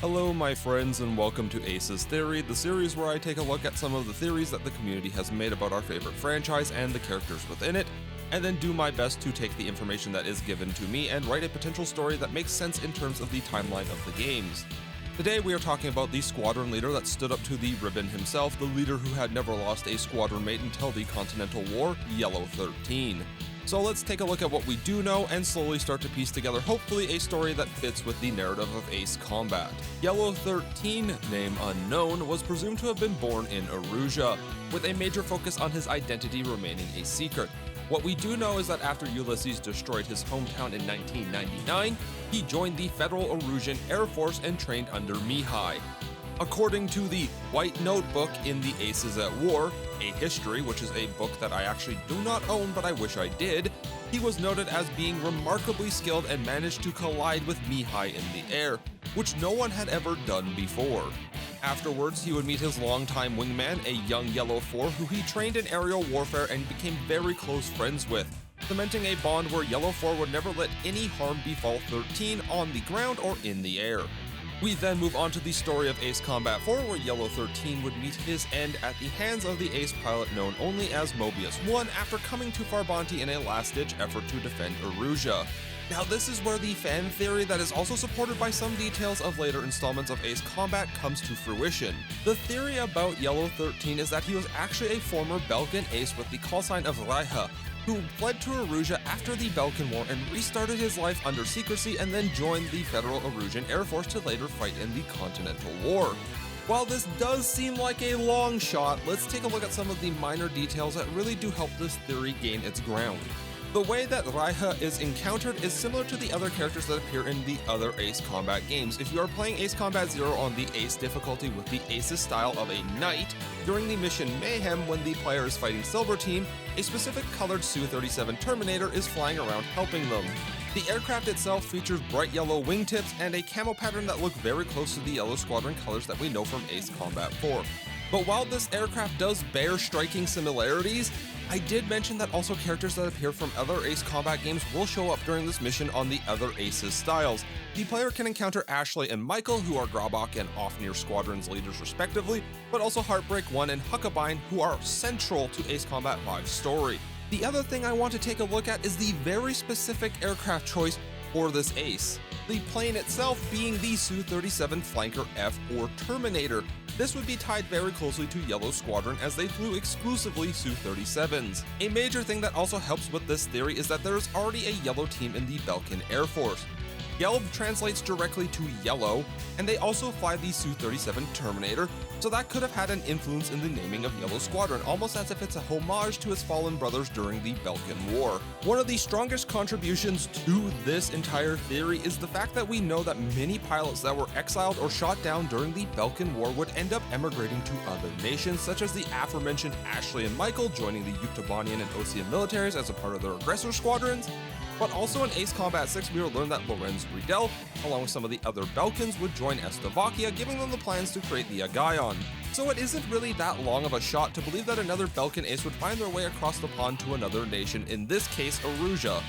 Hello my friends and welcome to Ace's Theory, the series where I take a look at some of the theories that the community has made about our favorite franchise and the characters within it, and then do my best to take the information that is given to me and write a potential story that makes sense in terms of the timeline of the games. Today we are talking about the squadron leader that stood up to the Ribbon himself, the leader who had never lost a squadron mate until the Continental War, Yellow 13. So let's take a look at what we do know and slowly start to piece together hopefully a story that fits with the narrative of Ace Combat. Yellow 13, name unknown, was presumed to have been born in Erusia, with a major focus on his identity remaining a secret. What we do know is that after Ulysses destroyed his hometown in 1999, he joined the Federal Erusian Air Force and trained under Mihai. According to the White Notebook in the Aces at War, a history, which is a book that I actually do not own but I wish I did, he was noted as being remarkably skilled and managed to collide with Mihai in the air, which no one had ever done before. Afterwards, he would meet his longtime wingman, a young Yellow 4 who he trained in aerial warfare and became very close friends with, cementing a bond where Yellow 4 would never let any harm befall 13 on the ground or in the air. We then move on to the story of Ace Combat 4, where Yellow 13 would meet his end at the hands of the Ace pilot known only as Mobius 1 after coming to Farbanti in a last-ditch effort to defend Erusia. Now this is where the fan theory that is also supported by some details of later installments of Ace Combat comes to fruition. The theory about Yellow 13 is that he was actually a former Belkan Ace with the callsign of Raiha, who fled to Erusia after the Belkan War and restarted his life under secrecy and then joined the Federal Erusian Air Force to later fight in the Continental War. While this does seem like a long shot, let's take a look at some of the minor details that really do help this theory gain its ground. The way that Raiha is encountered is similar to the other characters that appear in the other Ace Combat games. If you are playing Ace Combat 0 on the Ace difficulty with the Ace's style of a knight, during the mission Mayhem when the player is fighting Silver Team, a specific colored Su-37 Terminator is flying around helping them. The aircraft itself features bright yellow wingtips and a camo pattern that look very close to the Yellow Squadron colors that we know from Ace Combat 4. But while this aircraft does bear striking similarities, I did mention that also characters that appear from other Ace Combat games will show up during this mission on the other Aces styles. The player can encounter Ashley and Michael, who are Grabak and Ofnir Squadron's leaders respectively, but also Heartbreak 1 and Huckabine, who are central to Ace Combat 5's story. The other thing I want to take a look at is the very specific aircraft choice for this Ace. The plane itself being the Su-37 Flanker F or Terminator. This would be tied very closely to Yellow Squadron as they flew exclusively Su-37s. A major thing that also helps with this theory is that there is already a Yellow team in the Belkan Air Force. Gelb translates directly to yellow, and they also fly the Su-37 Terminator, so that could have had an influence in the naming of Yellow Squadron, almost as if it's a homage to its fallen brothers during the Belkan War. One of the strongest contributions to this entire theory is the fact that we know that many pilots that were exiled or shot down during the Belkan War would end up emigrating to other nations, such as the aforementioned Ashley and Michael joining the Yuktobanian and Osean militaries as a part of their aggressor squadrons. But also in Ace Combat 6, we will learn that Lorenz Riedel, along with some of the other Belkans, would join Slovakia, giving them the plans to create the Agaion. So it isn't really that long of a shot to believe that another Belkan Ace would find their way across the pond to another nation, in this case Erusia.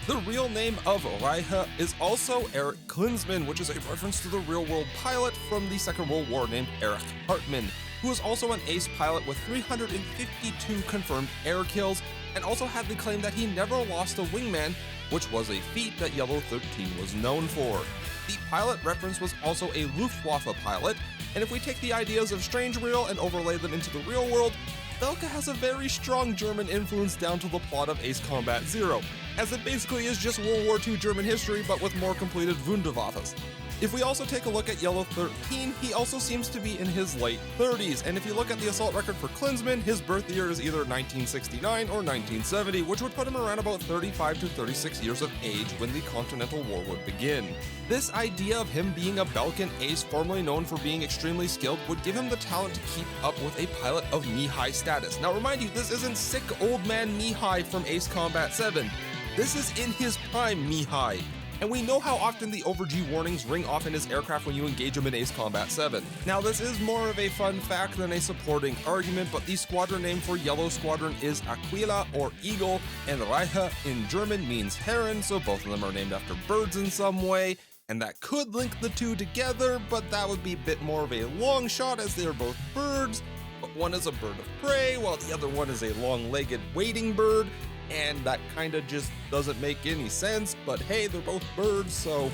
The real name of Raiha is also Erich Klinsmann, which is a reference to the real-world pilot from the Second World War named Erich Hartmann, who is also an Ace pilot with 352 confirmed air kills, and also had the claim that he never lost a wingman, which was a feat that Yellow 13 was known for. The pilot reference was also a Luftwaffe pilot, and if we take the ideas of Strange Real and overlay them into the real world, Belka has a very strong German influence down to the plot of Ace Combat 0, as it basically is just World War II German history but with more completed Wunderwaffes. If we also take a look at Yellow 13, he also seems to be in his late 30s, and if you look at the assault record for Klinsmann, his birth year is either 1969 or 1970, which would put him around about 35 to 36 years of age when the Continental War would begin. This idea of him being a Belkan Ace formerly known for being extremely skilled would give him the talent to keep up with a pilot of Mihai status. Now remind you, this isn't sick old man Mihai from Ace Combat 7. This is in his prime Mihai. And we know how often the over-G warnings ring off in his aircraft when you engage him in Ace Combat 7. Now this is more of a fun fact than a supporting argument, but the squadron name for Yellow Squadron is Aquila or Eagle, and Reiche in German means heron, so both of them are named after birds in some way. and that could link the two together, but that would be a bit more of a long shot as they are both birds, but one is a bird of prey while the other one is a long-legged wading bird, and that kinda just doesn't make any sense, but hey, they're both birds, so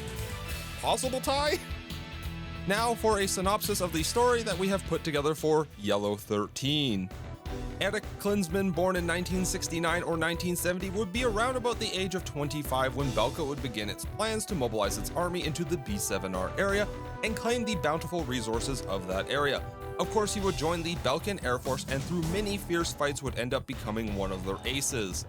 possible tie? Now for a synopsis of the story that we have put together for Yellow 13. Erich Klinsmann, born in 1969 or 1970, would be around about the age of 25 when Belka would begin its plans to mobilize its army into the B7R area and claim the bountiful resources of that area. Of course, he would join the Belkan Air Force and through many fierce fights would end up becoming one of their aces.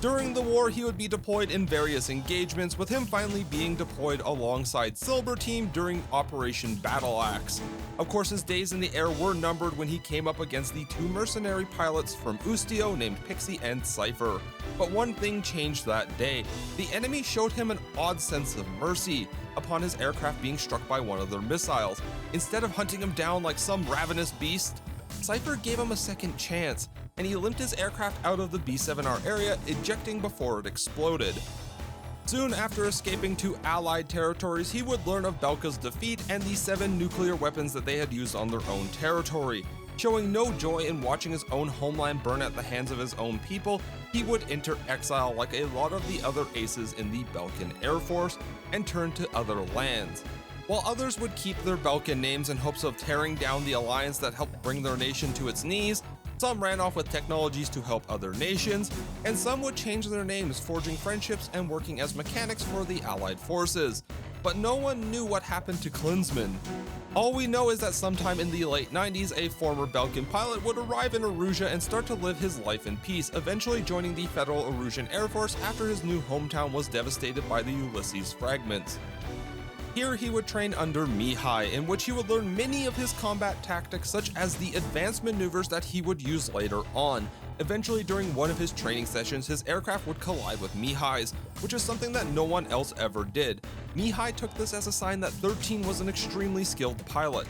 During the war, he would be deployed in various engagements, with him finally being deployed alongside Silver Team during Operation Battle Axe. Of course, his days in the air were numbered when he came up against the two mercenary pilots from Ustio named Pixie and Cypher. But one thing changed that day. The enemy showed him an odd sense of mercy upon his aircraft being struck by one of their missiles. Instead of hunting him down like some ravenous beast, Cypher gave him a second chance, and he limped his aircraft out of the B7R area, ejecting before it exploded. Soon after escaping to Allied territories, he would learn of Belka's defeat and the 7 nuclear weapons that they had used on their own territory. Showing no joy in watching his own homeland burn at the hands of his own people, he would enter exile like a lot of the other aces in the Belkan Air Force and turn to other lands. While others would keep their Belkan names in hopes of tearing down the alliance that helped bring their nation to its knees, some ran off with technologies to help other nations, and some would change their names, forging friendships and working as mechanics for the Allied forces. But no one knew what happened to Klinsmann. All we know is that sometime in the late 90s, a former Belkan pilot would arrive in Arusha and start to live his life in peace, eventually joining the Federal Arusian Air Force after his new hometown was devastated by the Ulysses fragments. Here he would train under Mihai, in which he would learn many of his combat tactics such as the advanced maneuvers that he would use later on. Eventually, during one of his training sessions, his aircraft would collide with Mihai's, which is something that no one else ever did. Mihai took this as a sign that 13 was an extremely skilled pilot.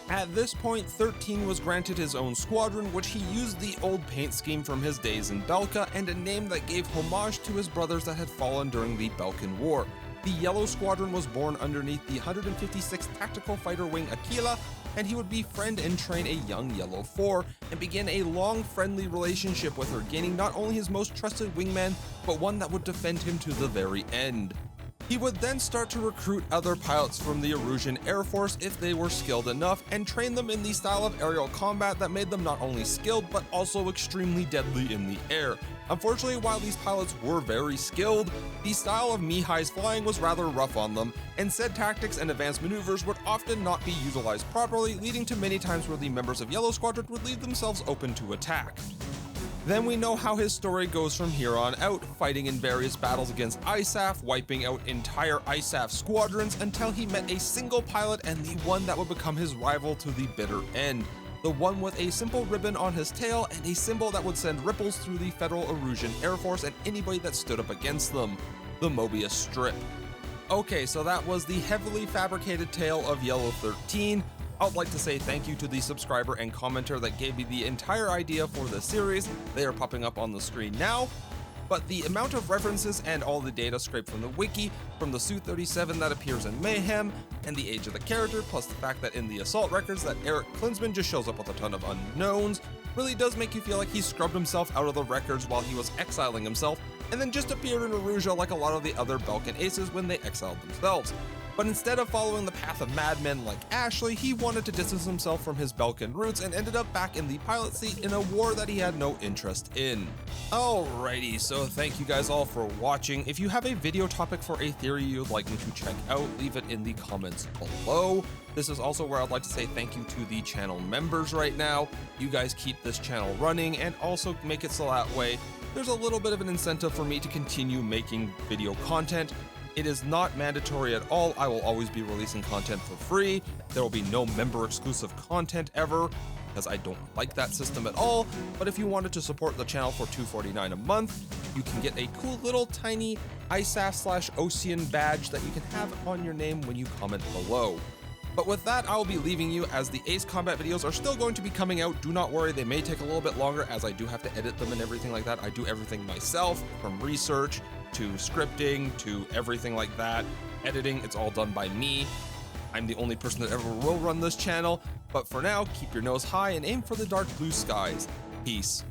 At this point, 13 was granted his own squadron, which he used the old paint scheme from his days in Belka and a name that gave homage to his brothers that had fallen during the Belkan War. The Yellow Squadron was born underneath the 156th Tactical Fighter Wing Aquila, and he would befriend and train a young Yellow 4 and begin a long friendly relationship with her, gaining not only his most trusted wingman, but one that would defend him to the very end. He would then start to recruit other pilots from the Arusian Air Force if they were skilled enough, and train them in the style of aerial combat that made them not only skilled, but also extremely deadly in the air. Unfortunately, while these pilots were very skilled, the style of Mihai's flying was rather rough on them, and said tactics and advanced maneuvers would often not be utilized properly, leading to many times where the members of Yellow Squadron would leave themselves open to attack. Then we know how his story goes from here on out, fighting in various battles against ISAF, wiping out entire ISAF squadrons until he met a single pilot and the one that would become his rival to the bitter end. The one with a simple ribbon on his tail and a symbol that would send ripples through the Federal Arusian Air Force and anybody that stood up against them, the Mobius Strip. Okay, so that was the heavily fabricated tale of Yellow 13. I would like to say thank you to the subscriber and commenter that gave me the entire idea for the series. They are popping up on the screen now. But the amount of references and all the data scraped from the wiki, from the Su-37 that appears in Mayhem, and the age of the character, plus the fact that in the assault records that Erich Klinsmann just shows up with a ton of unknowns, really does make you feel like he scrubbed himself out of the records while he was exiling himself, and then just appeared in Arusha like a lot of the other Belkan aces when they exiled themselves. But instead of following the path of madmen like Ashley, he wanted to distance himself from his Belkan roots and ended up back in the pilot seat in a war that he had no interest in. Alrighty, so thank you guys all for watching. If you have a video topic for a theory you'd like me to check out, leave it in the comments below. This is also where I'd like to say thank you to the channel members right now. You guys keep this channel running and also make it so that way there's a little bit of an incentive for me to continue making video content. It is not mandatory at all. I will always be releasing content for free. There will be no member exclusive content ever, because I don't like that system at all. But if you wanted to support the channel for $2.49 a month, you can get a cool little tiny ISAF/Ocean badge that you can have on your name when you comment below. But with that, I'll be leaving you, as the Ace combat videos are still going to be coming out. Do not worry, they may take a little bit longer as I do have to edit them and everything like that. I do everything myself, from research to scripting, to everything like that. Editing, it's all done by me. I'm the only person that ever will run this channel, but for now, keep your nose high and aim for the dark blue skies. Peace.